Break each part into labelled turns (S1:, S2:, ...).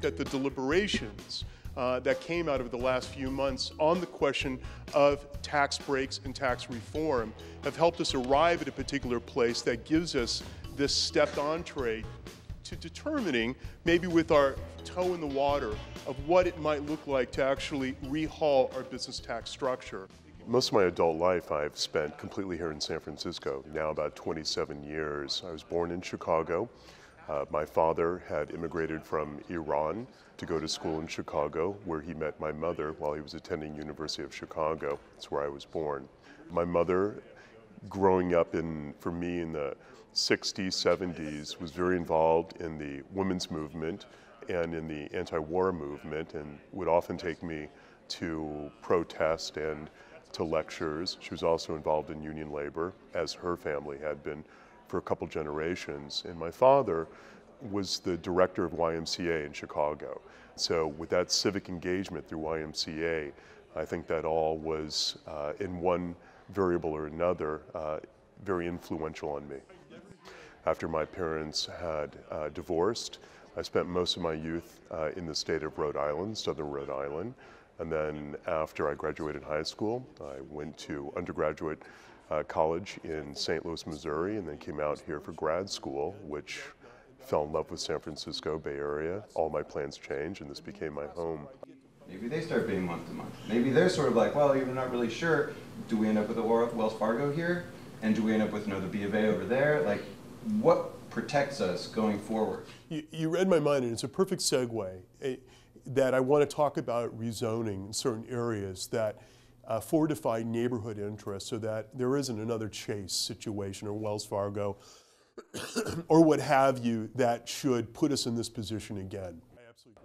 S1: that the deliberations that came out of the last few months on the question of tax breaks and tax reform have helped us arrive at a particular place that gives us this stepped entree to determining, maybe with our toe in the water, of what it might look like to actually rehaul our business tax structure. Most of my adult life I've spent completely here in San Francisco, now about 27 years. I was born in Chicago. My father had immigrated from Iran to go to school in Chicago, where he met my mother while he was attending University of Chicago. That's where I was born. My mother, growing up for me in the 60s, 70s, was very involved in the women's movement and in the anti-war movement, and would often take me to protest and to lectures. She was also involved in union labor, as her family had been for a couple generations. And my father was the director of YMCA in Chicago. So with that civic engagement through YMCA, I think that all was, in one variable or another, very influential on me. After my parents had divorced, I spent most of my youth in the state of Rhode Island, southern Rhode Island. And then after I graduated high school, I went to undergraduate college in St. Louis, Missouri, and then came out here for grad school, which fell in love with San Francisco, Bay Area. All my plans changed, and this became my home.
S2: Maybe they start being month to month. Maybe they're sort of like, well, you're not really sure. Do we end up with a Wells Fargo here? And do we end up with another B of A over there? Like, what protects us going forward?
S1: You read my mind, and it's a perfect segue that I want to talk about rezoning in certain areas that fortify neighborhood interests so that there isn't another Chase situation or Wells Fargo or what have you that should put us in this position again.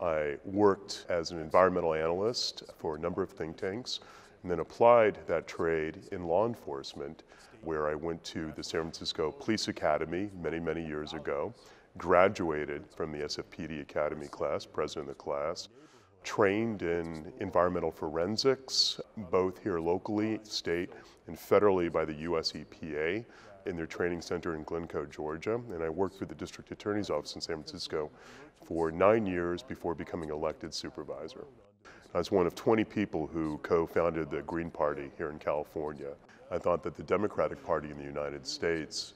S1: I worked as an environmental analyst for a number of think tanks and then applied that trade in law enforcement, where I went to the San Francisco Police Academy many, many years ago, graduated from the SFPD Academy class, president of the class, trained in environmental forensics, both here locally, state, and federally by the US EPA in their training center in Glencoe, Georgia. And I worked for the District Attorney's Office in San Francisco for 9 years before becoming elected supervisor. I was one of 20 people who co-founded the Green Party here in California. I thought that the Democratic Party in the United States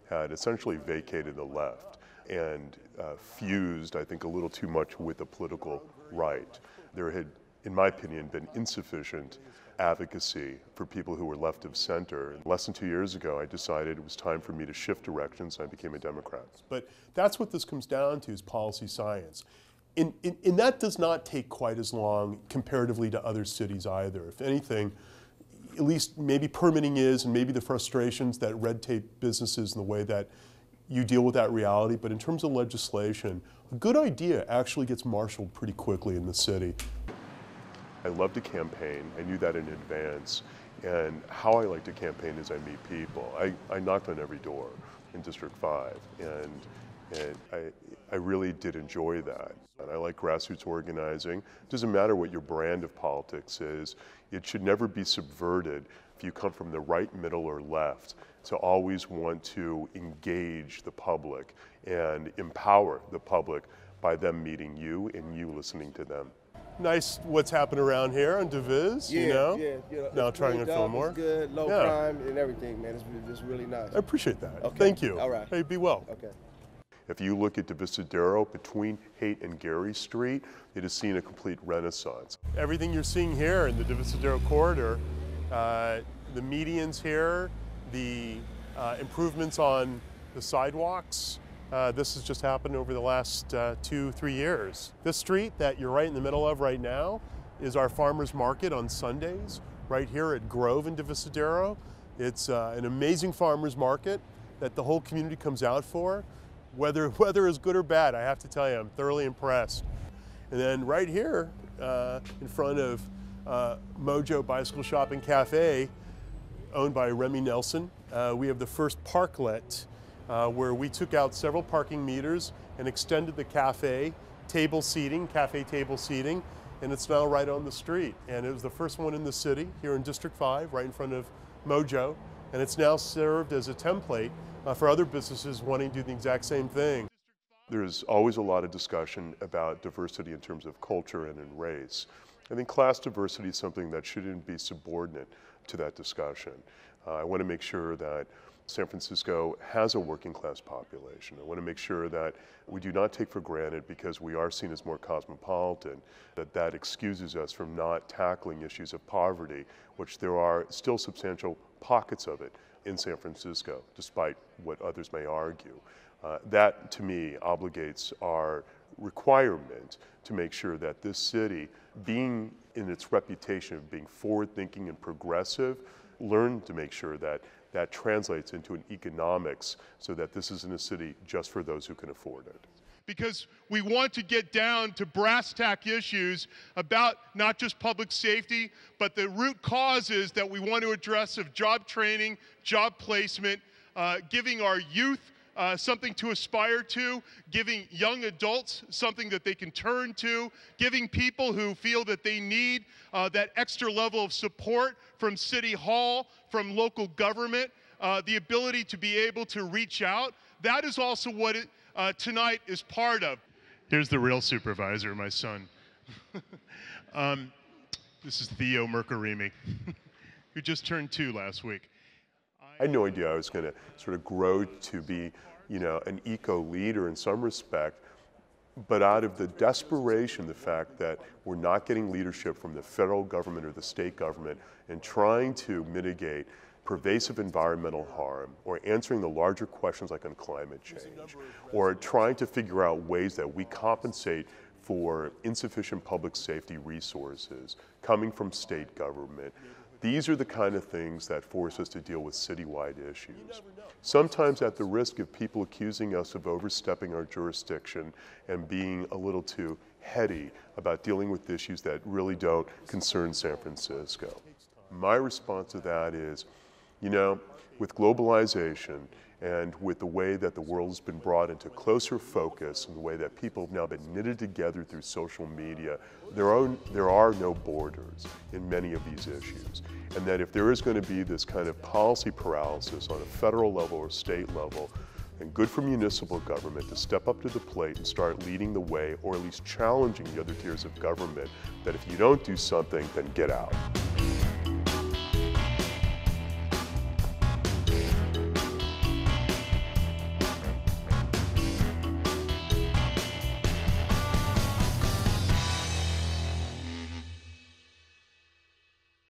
S1: had essentially vacated the left and fused, I think, a little too much with the political right. There had, in my opinion, been insufficient advocacy for people who were left of center. And less than 2 years ago, I decided it was time for me to shift directions, and I became a Democrat. But that's what this comes down to, is policy science. And that does not take quite as long comparatively to other cities either. If anything, at least maybe permitting is, and maybe the frustrations that red tape businesses and the way that you deal with that reality. But in terms of legislation, a good idea actually gets marshaled pretty quickly in the city. I love to campaign. I knew that in advance. And how I like to campaign is I meet people. I knocked on every door in District 5, and I really did enjoy that. And I like grassroots organizing. It doesn't matter what your brand of politics is. It should never be subverted if you come from the right, middle, or left, to always want to engage the public and empower the public by them meeting you and you listening to them. Nice what's happening around here on Divis,
S3: yeah,
S1: you know?
S3: Yeah.
S1: Now trying to film more.
S3: It's good, low crime and everything, man. It's really nice.
S1: I appreciate that.
S3: Okay.
S1: Thank you.
S3: All right.
S1: Hey, be well.
S3: Okay.
S1: If you look at Divisidero between Haight and Gary Street, it has seen a complete renaissance. Everything you're seeing here in the Divisidero corridor, the medians here, the improvements on the sidewalks, this has just happened over the last 2-3 years. This street that you're right in the middle of right now is our farmers market on Sundays, right here at Grove in Divisidero. It's an amazing farmers market that the whole community comes out for. Whether is good or bad, I have to tell you, I'm thoroughly impressed. And then right here, in front of Mojo Bicycle Shop and Cafe, owned by Remy Nelson, we have the first parklet where we took out several parking meters and extended the cafe table seating, and it's now right on the street. And it was the first one in the city, here in District 5, right in front of Mojo, and it's now served as a template for other businesses wanting to do the exact same thing. there's always a lot of discussion about diversity in terms of culture and in race. I think class diversity is something that shouldn't be subordinate to that discussion. I want to make sure that San Francisco has a working class population. I want to make sure that we do not take for granted, because we are seen as more cosmopolitan, that excuses us from not tackling issues of poverty, which there are still substantial pockets of it in San Francisco, despite what others may argue. That, to me, obligates our requirement to make sure that this city, being in its reputation of being forward-thinking and progressive, learn to make sure that that translates into an economics so that this isn't a city just for those who can afford it.
S4: Because we want to get down to brass tack issues about not just public safety, but the root causes that we want to address of job training, job placement, giving our youth something to aspire to, giving young adults something that they can turn to, giving people who feel that they need that extra level of support from City Hall, from local government, the ability to be able to reach out. That is also what tonight is part of. Here's the real supervisor, my son. This is Theo Mirkarimi, who just turned 2 last week.
S1: I had no idea I was going to sort of grow to be, an eco-leader in some respect, but out of the desperation, the fact that we're not getting leadership from the federal government or the state government and trying to mitigate pervasive environmental harm, or answering the larger questions like on climate change, or trying to figure out ways that we compensate for insufficient public safety resources coming from state government. These are the kind of things that force us to deal with citywide issues. Sometimes at the risk of people accusing us of overstepping our jurisdiction and being a little too heady about dealing with issues that really don't concern San Francisco. My response to that is, with globalization and with the way that the world has been brought into closer focus and the way that people have now been knitted together through social media, there are no borders in many of these issues. And that if there is going to be this kind of policy paralysis on a federal level or state level, and good for municipal government to step up to the plate and start leading the way, or at least challenging the other tiers of government, that if you don't do something, then get out.